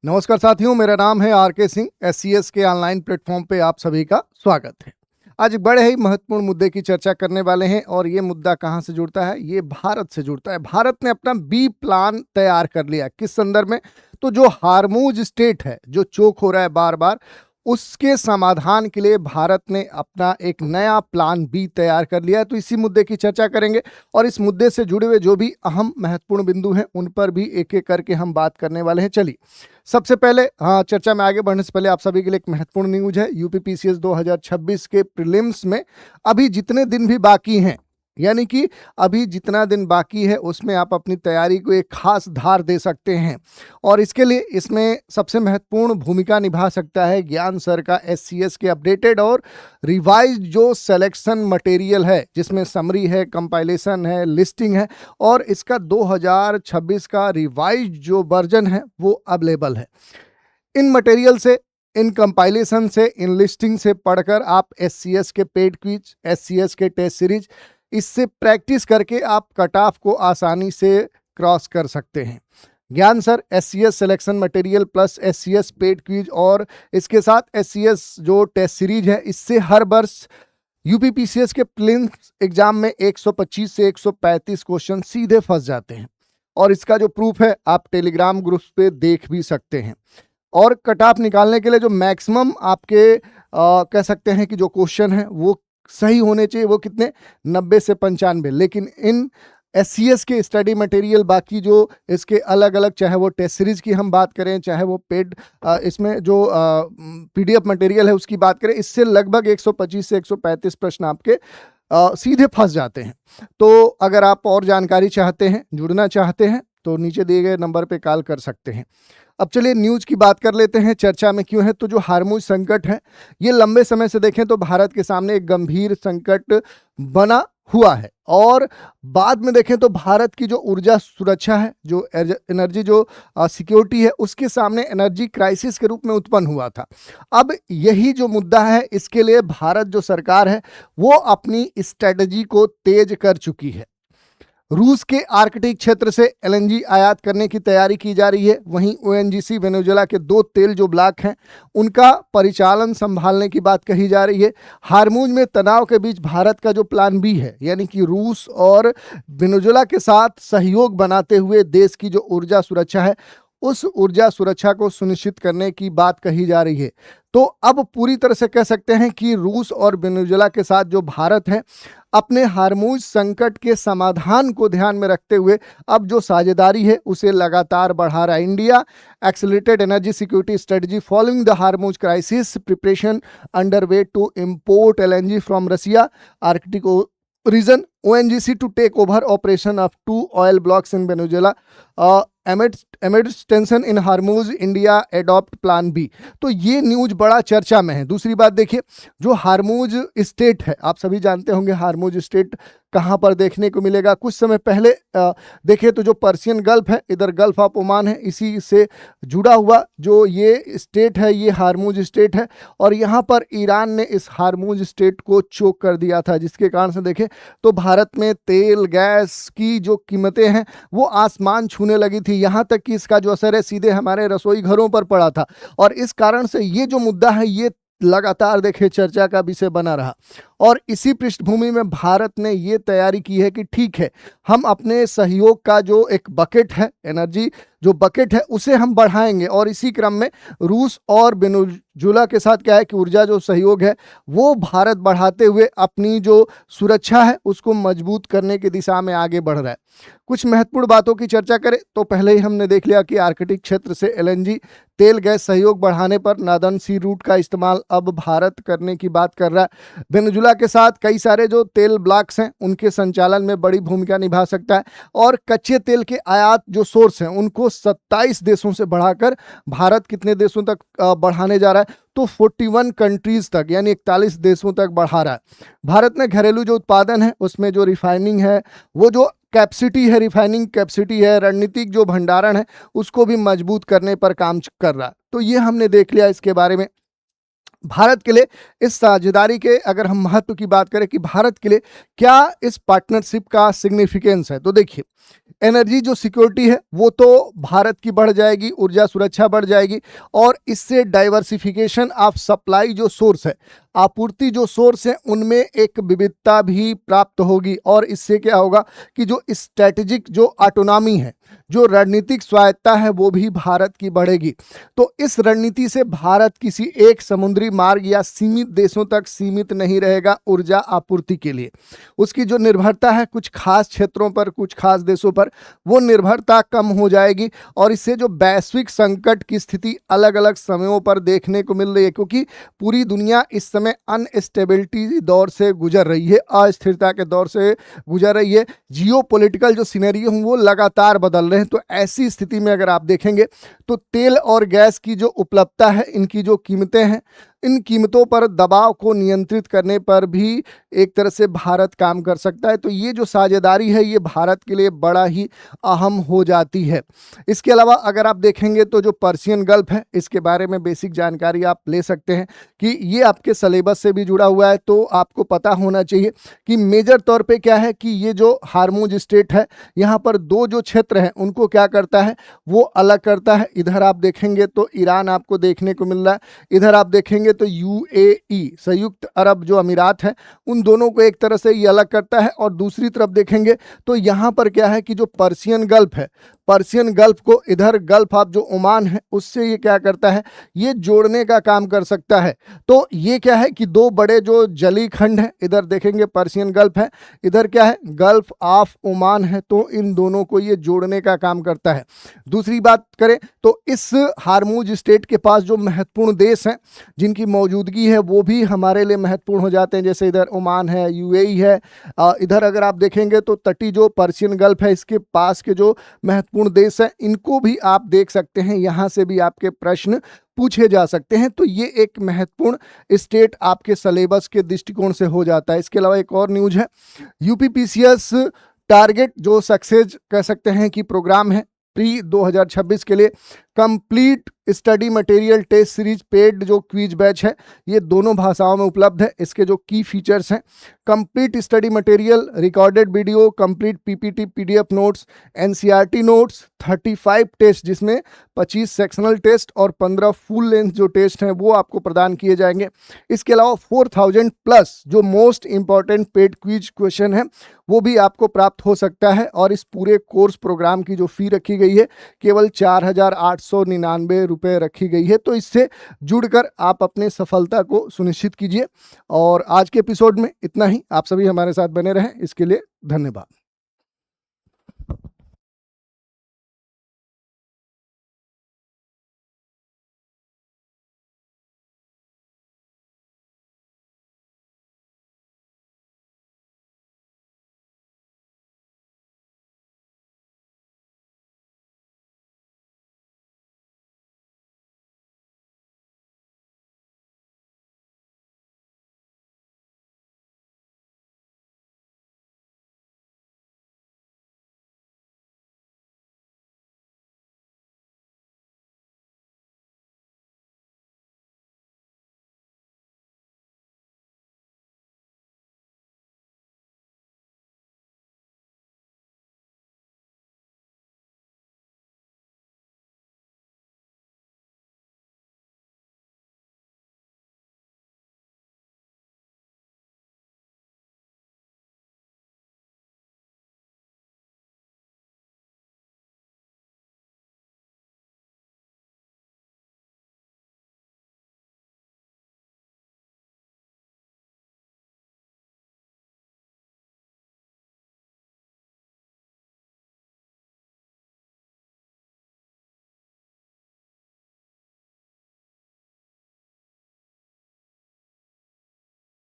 नमस्कार साथियों, मेरा नाम है आर के सिंह। एससीएस के ऑनलाइन प्लेटफॉर्म पे आप सभी का स्वागत है। आज एक बड़े ही महत्वपूर्ण मुद्दे की चर्चा करने वाले हैं और ये मुद्दा कहाँ से जुड़ता है? ये भारत से जुड़ता है। भारत ने अपना बी प्लान तैयार कर लिया। किस संदर्भ में? तो जो हार्मूज स्टेट है, जो चोक हो रहा है बार बार, उसके समाधान के लिए भारत ने अपना एक नया प्लान बी तैयार कर लिया है। तो इसी मुद्दे की चर्चा करेंगे और इस मुद्दे से जुड़े हुए जो भी अहम महत्वपूर्ण बिंदु हैं उन पर भी एक एक करके हम बात करने वाले हैं। चलिए, सबसे पहले चर्चा में आगे बढ़ने से पहले आप सभी के लिए एक महत्वपूर्ण न्यूज है। यूपीपीसीएस 2026 के प्रीलिम्स में अभी जितने दिन भी बाकी हैं, यानी कि अभी जितना दिन बाकी है उसमें आप अपनी तैयारी को एक खास धार दे सकते हैं और इसके लिए इसमें सबसे महत्वपूर्ण भूमिका निभा सकता है ज्ञान सर का एससीएस के अपडेटेड और रिवाइज्ड जो सिलेक्शन मटेरियल है, जिसमें समरी है, कंपाइलेशन है, लिस्टिंग है और इसका 2026 का रिवाइज्ड जो वर्जन है वो अवेलेबल है। इन मटेरियल से, इन कंपाइलेशन से, इन लिस्टिंग से पढ़कर आप एससीएस के पेड क्विज, एससीएस के टेस्ट सीरीज, इससे प्रैक्टिस करके आप कट ऑफ को आसानी से क्रॉस कर सकते हैं। ज्ञान sir SCS selection material plus SCS paid quiz और इसके साथ एससीएस जो टेस्ट सीरीज है, इससे हर वर्ष यूपीपीसीएस के प्रीलिम्स एग्जाम में 125 से 135 क्वेश्चन सीधे फंस जाते हैं और इसका जो प्रूफ है आप टेलीग्राम ग्रुप पे देख भी सकते हैं। और कट ऑफ निकालने के लिए जो मैक्सिमम आपके कह सकते हैं कि जो क्वेश्चन है वो सही होने चाहिए, वो कितने 90 से 95। लेकिन इन एससीएस के स्टडी मटेरियल बाकी जो इसके अलग अलग, चाहे वो टेस्ट सीरीज की हम बात करें, चाहे वो पेड इसमें जो पीडीएफ मटेरियल है उसकी बात करें, इससे लगभग 125 से 135 प्रश्न आपके सीधे फंस जाते हैं। तो अगर आप और जानकारी चाहते हैं, जुड़ना चाहते हैं, तो नीचे दिए गए नंबर पे कॉल कर सकते हैं। अब चलिए न्यूज की बात कर लेते हैं। चर्चा में क्यों है? तो जो हार्मूज संकट है ये लंबे समय से देखें तो भारत के सामने एक गंभीर संकट बना हुआ है और बाद में देखें तो भारत की जो ऊर्जा सुरक्षा है, जो एनर्जी जो सिक्योरिटी है, उसके सामने एनर्जी क्राइसिस के रूप में उत्पन्न हुआ था। अब यही जो मुद्दा है, इसके लिए भारत जो सरकार है वो अपनी स्ट्रेटजी को तेज कर चुकी है। रूस के आर्कटिक क्षेत्र से एलएनजी आयात करने की तैयारी की जा रही है। वहीं ओएनजीसी वेनेजुएला के 2 तेल जो ब्लॉक हैं उनका परिचालन संभालने की बात कही जा रही है। हार्मूज में तनाव के बीच भारत का जो प्लान बी है, यानी कि रूस और वेनेजुएला के साथ सहयोग बनाते हुए देश की जो ऊर्जा सुरक्षा है, उस ऊर्जा सुरक्षा को सुनिश्चित करने की बात कही जा रही है। तो अब पूरी तरह से कह सकते हैं कि रूस और वेनेजुएला के साथ जो भारत है, अपने हार्मूज संकट के समाधान को ध्यान में रखते हुए अब जो साझेदारी है उसे लगातार बढ़ा रहा है। India accelerated energy security strategy following the Hormuz crisis, preparation under way to import LNG from Russia, Arctic region, ONGC to take over operation of 2 oil blocks in Venezuela. Amidst tension in Hormuz, India adopt plan B। तो ये news बड़ा चर्चा में है। दूसरी बात देखिए, जो हार्मूज स्टेट है, आप सभी जानते होंगे हार्मूज स्टेट कहाँ पर देखने को मिलेगा। कुछ समय पहले देखें तो जो पर्शियन गल्फ है, इधर गल्फ ऑफ ओमान है, इसी से जुड़ा हुआ जो ये स्टेट है, ये हार्मूज स्टेट है और यहाँ पर ईरान ने इस हार्मूज स्टेट को चोक कर दिया था, जिसके कारण से देखें तो भारत में तेल गैस की जो कीमतें हैं वो आसमान छूने लगी थी। यहाँ तक कि इसका जो असर है सीधे हमारे रसोई घरों पर पड़ा था और इस कारण से ये जो मुद्दा है ये लगातार देखे चर्चा का विषय बना रहा और इसी पृष्ठभूमि में भारत ने ये तैयारी की है कि ठीक है, हम अपने सहयोग का जो एक बकेट है, एनर्जी जो बकेट है, उसे हम बढ़ाएंगे और इसी क्रम में रूस और वेनेजुएला के साथ क्या है कि ऊर्जा जो सहयोग है वो भारत बढ़ाते हुए अपनी जो सुरक्षा है उसको मजबूत करने की दिशा में आगे बढ़ रहा है। कुछ महत्वपूर्ण बातों की चर्चा करें तो पहले ही हमने देख लिया कि आर्कटिक क्षेत्र से एलएनजी तेल गैस सहयोग बढ़ाने पर नादन सी रूट का इस्तेमाल अब भारत करने की बात कर रहा है। वेनेजुएला के साथ कई सारे जो तेल ब्लॉक्स हैं उनके संचालन में बड़ी भूमिका निभा सकता है और कच्चे तेल के आयात जो सोर्स हैं उनको 27 देशों से बढ़ाकर भारत कितने देशों तक बढ़ाने जा रहा है? तो 41 कंट्रीज तक, यानी 41 देशों तक बढ़ा रहा है। भारत ने घरेलू जो उत्पादन है उसमें जो रिफाइनिंग है, वो जो कैपेसिटी है, रिफाइनिंग कैपेसिटी है, रणनीतिक जो भंडारण है उसको भी मजबूत करने पर काम कर रहा है। तो ये हमने देख लिया इसके बारे में। भारत के लिए इस साझेदारी के अगर हम महत्व की बात करें कि भारत के लिए क्या इस पार्टनरशिप का सिग्निफिकेंस है, तो देखिए एनर्जी जो सिक्योरिटी है वो तो भारत की बढ़ जाएगी, ऊर्जा सुरक्षा बढ़ जाएगी और इससे डाइवर्सिफिकेशन ऑफ सप्लाई जो सोर्स है, आपूर्ति जो सोर्स है उनमें एक विविधता भी प्राप्त होगी और इससे क्या होगा कि जो स्ट्रेटेजिक जो ऑटोनॉमी है, जो रणनीतिक स्वायत्ता है वो भी भारत की बढ़ेगी। तो इस रणनीति से भारत किसी एक समुद्री मार्ग या सीमित देशों तक सीमित नहीं रहेगा ऊर्जा आपूर्ति के लिए। उसकी जो निर्भरता है कुछ खास क्षेत्रों पर, कुछ खास देशों पर, वो निर्भरता कम हो जाएगी और इससे जो वैश्विक संकट की स्थिति अलग अलग समयों पर देखने को मिल रही है, क्योंकि पूरी दुनिया इस समय अनस्टेबिलिटी दौर से गुजर रही है, अस्थिरता के दौर से गुजर रही है, जियोपॉलिटिकल जो सिनेरियो हैं वो लगातार बदल रहे हैं। तो ऐसी स्थिति में अगर आप देखेंगे तो तेल और गैस की जो उपलब्धता है, इनकी जो कीमतें हैं, इन कीमतों पर दबाव को नियंत्रित करने पर भी एक तरह से भारत काम कर सकता है। तो ये जो साझेदारी है ये भारत के लिए बड़ा ही अहम हो जाती है। इसके अलावा अगर आप देखेंगे तो जो पर्शियन गल्फ है इसके बारे में बेसिक जानकारी आप ले सकते हैं कि ये आपके सिलेबस से भी जुड़ा हुआ है, तो आपको पता होना चाहिए कि मेजर तौर पे क्या है कि ये जो हार्मुज स्टेट है यहाँ पर दो जो क्षेत्र हैं उनको क्या करता है, वो अलग करता है। इधर आप देखेंगे तो ईरान आपको देखने को मिल रहा है, इधर आप देखेंगे तो यूएई संयुक्त अरब जो अमीरात है उन दोनों को एक तरह से ये अलग करता है। और दूसरी तरफ देखेंगे तो यहाँ पर क्या है कि जो पर्शियन गल्फ है, पर्शियन गल्फ को इधर गल्फ ऑफ जो ओमान है उससे ये क्या करता है, ये जोड़ने का काम कर सकता है। तो ये क्या है कि दो बड़े जो जलीय खंड है, इधर देखेंगे पर्शियन गल्फ है, इधर क्या है गल्फ ऑफ ओमान है, तो इन दोनों को ये जोड़ने का काम करता है। दूसरी बात करें तो इस हार्मुज स्टेट के पास जो महत्वपूर्ण देश हैं जिनकी मौजूदगी है वो भी हमारे लिए महत्वपूर्ण हो जाते हैं, जैसे इधर ओमान है, यूएई है। इधर अगर आप देखेंगे तो तटीय जो पर्शियन गल्फ है इसके पास के जो महत्वपूर्ण देश हैं इनको भी आप देख सकते हैं, यहाँ से भी आपके प्रश्न पूछे जा सकते हैं। तो ये एक महत्वपूर्ण स्टेट आपके सिलेबस के दृष्टिकोण से हो जाता है। इसके अलावा एक और न्यूज है, यूपीपीसीएस टारगेट जो सक्सेस कह सकते हैं कि प्रोग्राम है प्री 2026 के लिए complete study material test series paid जो क्विज बैच है ये दोनों भाषाओं में उपलब्ध है। इसके जो की फीचर्स हैं, complete study material, recorded video, complete PPT PDF notes, NCERT notes, 35 test जिसमें 25 सेक्शनल टेस्ट और 15 फुल लेंथ जो टेस्ट हैं वो आपको प्रदान किए जाएंगे। इसके अलावा 4000 प्लस जो most important paid quiz question है वो भी आपको प्राप्त हो सकता है। और इस पूरे कोर्स प्रोग्राम की जो फी रखी गई है केवल 4899 रुपये रखी गई है। तो इससे जुड़कर आप अपने सफलता को सुनिश्चित कीजिए। और आज के एपिसोड में इतना ही। आप सभी हमारे साथ बने रहें, इसके लिए धन्यवाद।